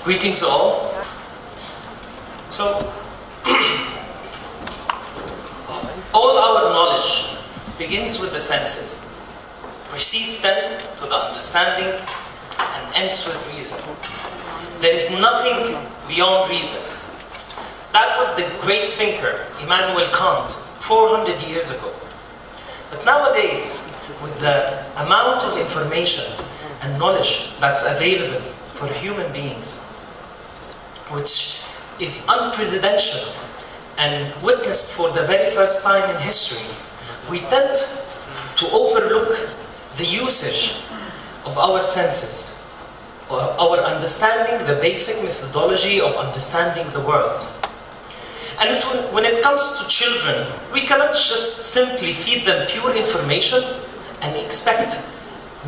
Greetings all. So, all our knowledge begins with the senses, precedes then to the understanding, and ends with reason. There is nothing beyond reason. That was the great thinker, Immanuel Kant, 400 years ago. But nowadays, with the amount of information and knowledge that's available for human beings, which is unprecedented and witnessed for the very first time in history, we tend to overlook the usage of our senses, or our understanding the basic methodology of understanding the world. And when it comes to children, we cannot just simply feed them pure information and expect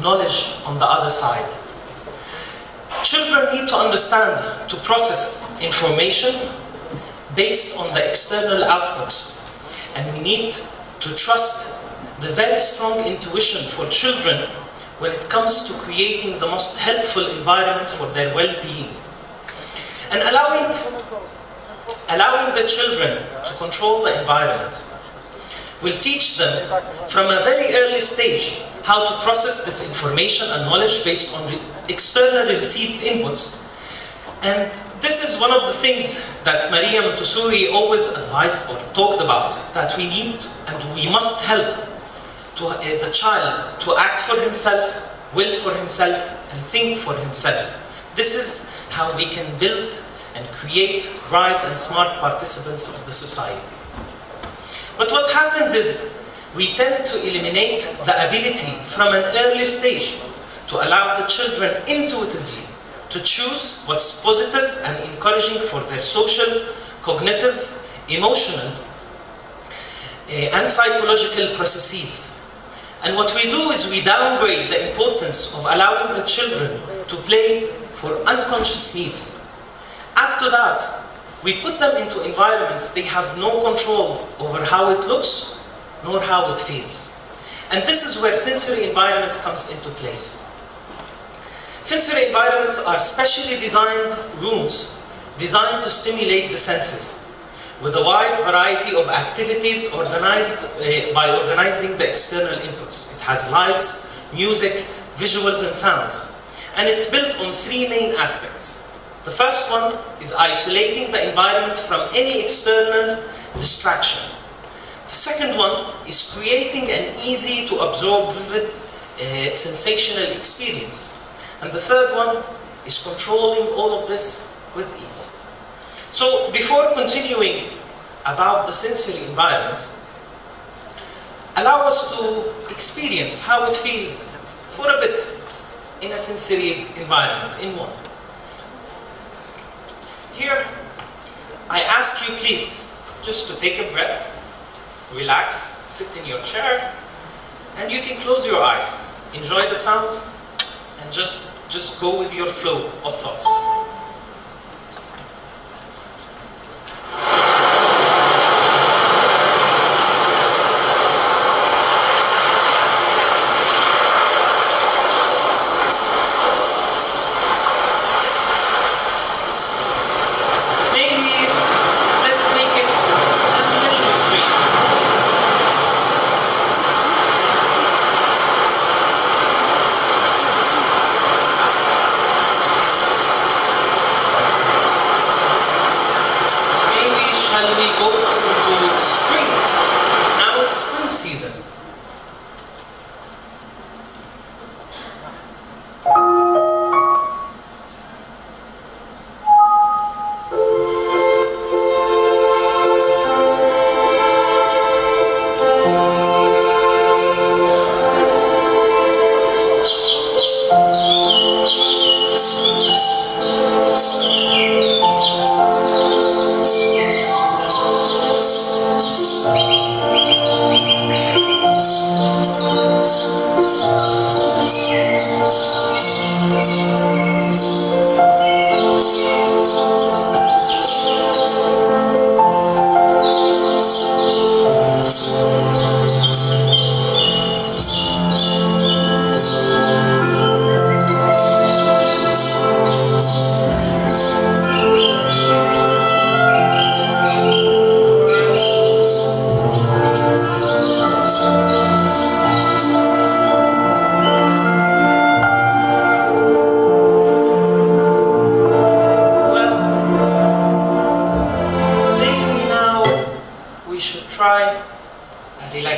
knowledge on the other side. Children need to understand, to process information based on the external outputs. And we need to trust the very strong intuition for children when it comes to creating the most helpful environment for their well-being. And allowing the children to control the environment will teach them from a very early stage how to process this information and knowledge based on externally received inputs. And this is one of the things that Maria Montessori always advised or talked about, that we need and we must help the child to act for himself, will for himself, and think for himself. This is how we can build and create bright and smart participants of the society. But what happens is we tend to eliminate the ability from an early stage to allow the children intuitively to choose what's positive and encouraging for their social, cognitive, emotional, and psychological processes. And what we do is we downgrade the importance of allowing the children to play for unconscious needs. Add to that, we put them into environments they have no control over how it looks, nor how it feels. And this is where sensory environments comes into place. Sensory environments are specially designed rooms designed to stimulate the senses with a wide variety of activities organized by organizing the external inputs. It has lights, music, visuals, and sounds. And it's built on three main aspects. The first one is isolating the environment from any external distraction. The second one is creating an easy to absorb vivid sensational experience. And the third one is controlling all of this with ease. So before continuing about the sensory environment, allow us to experience how it feels for a bit in a sensory environment, in one. Here, I ask you please just to take a breath, relax, sit in your chair, and you can close your eyes. Enjoy the sounds, and just go with your flow of thoughts.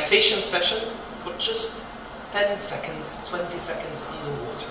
relaxation session for just 10 seconds, 20 seconds underwater.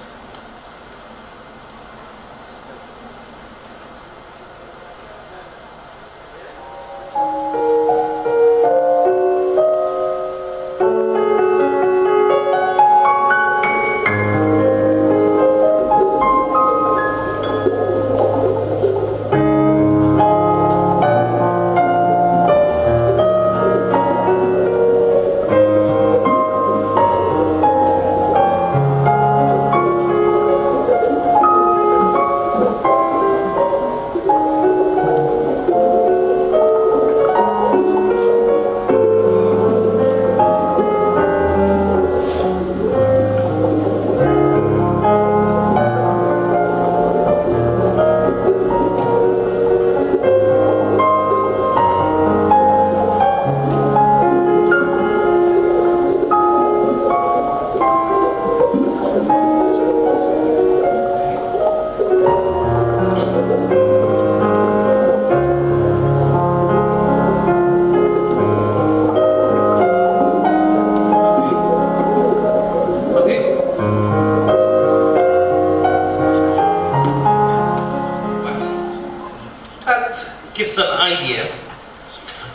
Gives an idea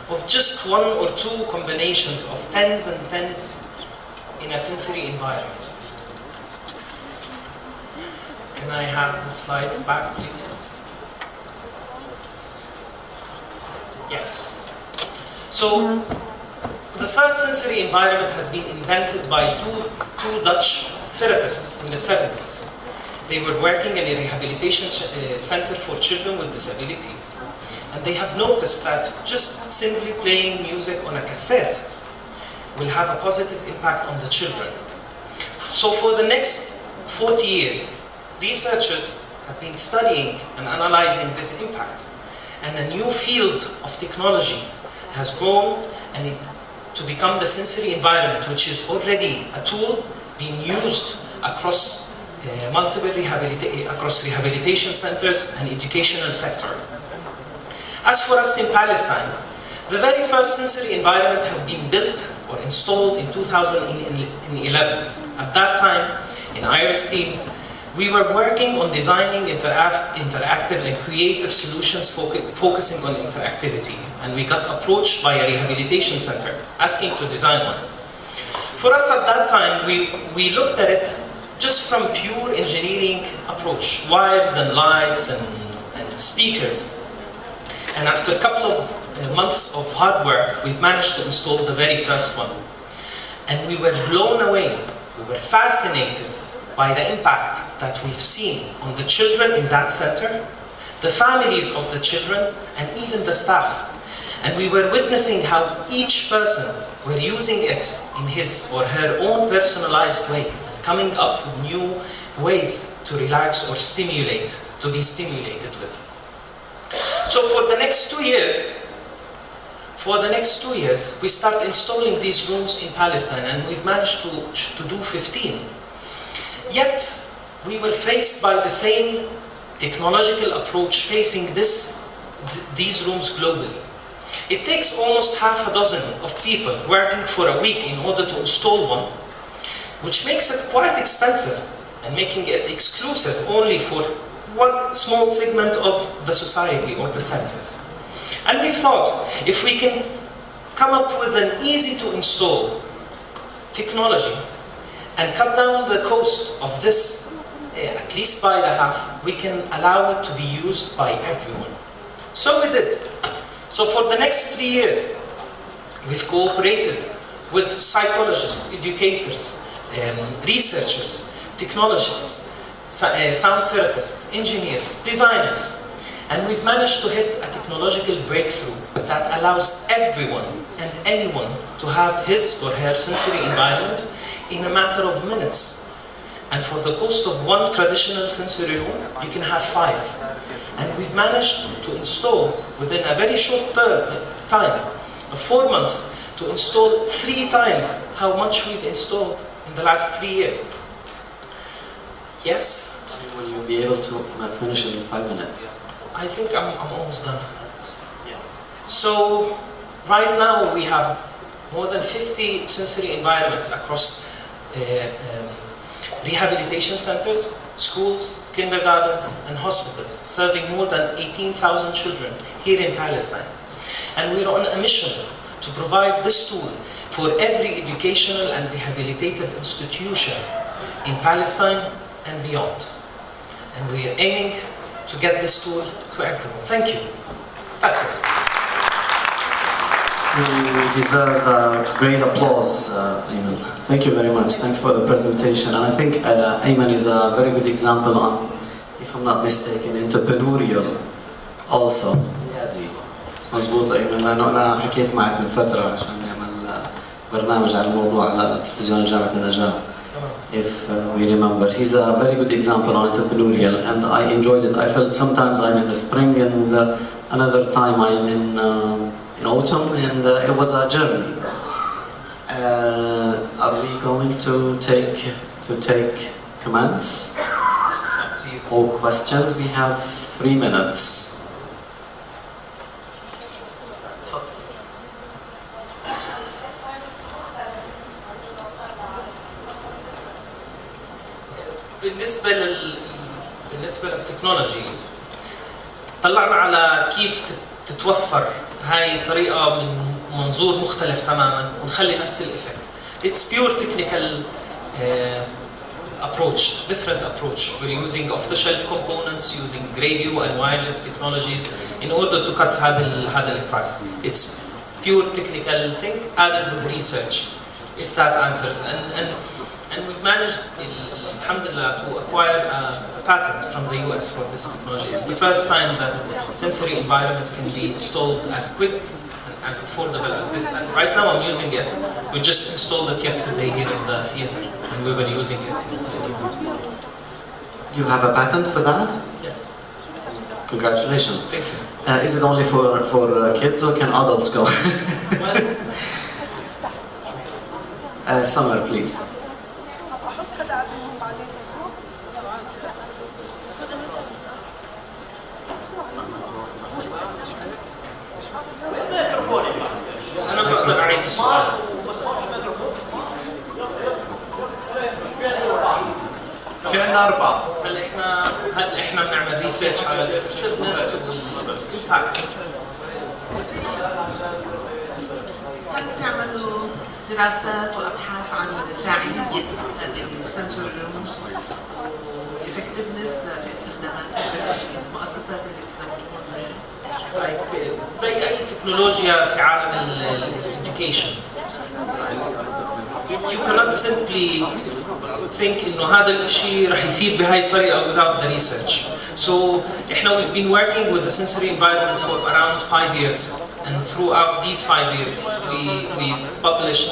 of just one or two combinations of tens and tens in a sensory environment. Can I have the slides back, please? Yes. So, the first sensory environment has been invented by two Dutch therapists in the 70s. They were working in a rehabilitation center for children with disabilities. And they have noticed that just simply playing music on a cassette will have a positive impact on the children. So for the next 40 years, researchers have been studying and analyzing this impact. And a new field of technology has grown to become the sensory environment, which is already a tool being used across multiple rehabilitation centers and educational sector. As for us in Palestine, the very first sensory environment has been built or installed in 2011. At that time, in IRIS team, we were working on designing interactive and creative solutions focusing on interactivity. And we got approached by a rehabilitation center asking to design one. For us at that time, we looked at it just from pure engineering approach, wires and lights and speakers. And after a couple of months of hard work, we've managed to install the very first one. And we were blown away, we were fascinated by the impact that we've seen on the children in that center, the families of the children, and even the staff. And we were witnessing how each person were using it in his or her own personalized way, coming up with new ways to relax or stimulate, to be stimulated with. So for the next 2 years, we start installing these rooms in Palestine, and we've managed to do 15. Yet, we were faced by the same technological approach facing these rooms globally. It takes almost half a dozen of people working for a week in order to install one, which makes it quite expensive and making it exclusive only for one small segment of the society or the centers. And we thought, if we can come up with an easy-to-install technology and cut down the cost of this, at least by the half, we can allow it to be used by everyone. So we did. So for the next 3 years, we've cooperated with psychologists, educators, researchers, technologists, sound therapists, engineers, designers, and we've managed to hit a technological breakthrough that allows everyone and anyone to have his or her sensory environment in a matter of minutes. And for the cost of one traditional sensory room, you can have 5. And we've managed to install, within a very short time, of 4 months, to install 3 times how much we've installed in the last 3 years. Yes? Will you be able to finish it in 5 minutes? I think I'm almost done. So, right now we have more than 50 sensory environments across rehabilitation centers, schools, kindergartens, and hospitals, serving more than 18,000 children here in Palestine. And we're on a mission to provide this tool for every educational and rehabilitative institution in Palestine and beyond. And we are aiming to get this tool to everyone. Thank you. That's it. We deserve great applause, Ayman. Thank you very much. Thanks for the presentation. And I think Ayman is a very good example on, if I'm not mistaken, entrepreneurial also. مظبوط أيمن، لأنه أنا حكيت معك من فترة عشان نعمل برنامج على الموضوع على تلفزيون جامعة النجاة. If we remember, he's a very good example on entrepreneurial, and I enjoyed it. I felt sometimes I'm in the spring, and another time I'm in autumn, and it was a journey. Are we going to take comments or questions? We have 3 minutes. بالنسبة للتكنولوجي طلعنا على كيف تتوفر هاي طريقة من منظور مختلف تماما ونخلي نفس الإفكت. It's pure technical approach, different approach. We're using off-the-shelf components, using radio and wireless technologies in order to cut هذا البرايس. It's pure technical thing added with research, if that answers. And we've managed, alhamdulillah, to acquire a patent from the US for this technology. It's the first time that sensory environments can be installed as quick and as affordable as this. And right now I'm using it. We just installed it yesterday here in the theater, and we were using it. You have a patent for that? Yes. Congratulations. Thank you. Is it only for kids, or can adults go? Summer, please. أنا بقدر أعيد السؤال. في عندنا 4. هلا احنا بنعمل ريسيرش على الافكتفنس والامباكت. هل بتعملوا دراسات وابحاث عن فاعليه السنسور ريموفز والافكتفنس لاستخدامات المؤسسات اللي بتزودوها؟ زي اي تكنولوجيا في عالم الاديوكيشن. You cannot simply think إنه هذا الشيء راح يفيد بهاي الطريقة without the research. So إحنا we've been working with the sensory environment for around 5 years, and throughout these 5 years we published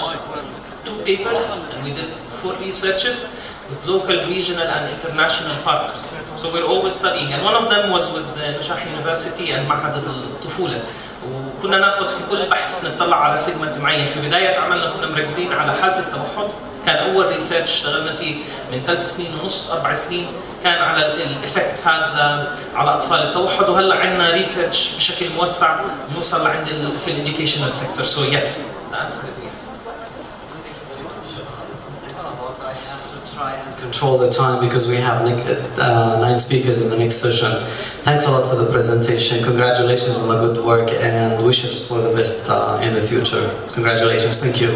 2 papers and we did 4 researches with local, regional and international partners. So we're always studying, and one of them was with the Najah University and معهد الطفولة. وكنا ناخذ في كل بحث نطلع على سيجمنت معين. في بداية عملنا كنا مركزين على حالة التوحد، كان أول ريسيرش اشتغلنا فيه من 3 سنين ونص 4 سنين، كان على الإفكت هذا على أطفال التوحد. وهلا عندنا ريسيرش بشكل موسع بنوصل لعند في الإديوكيشنال سيكتور. So yes, the answer is yes. Try and control the time because we have 9 speakers in the next session. Thanks a lot for the presentation. Congratulations on the good work and wishes for the best in the future. Congratulations. Thank you.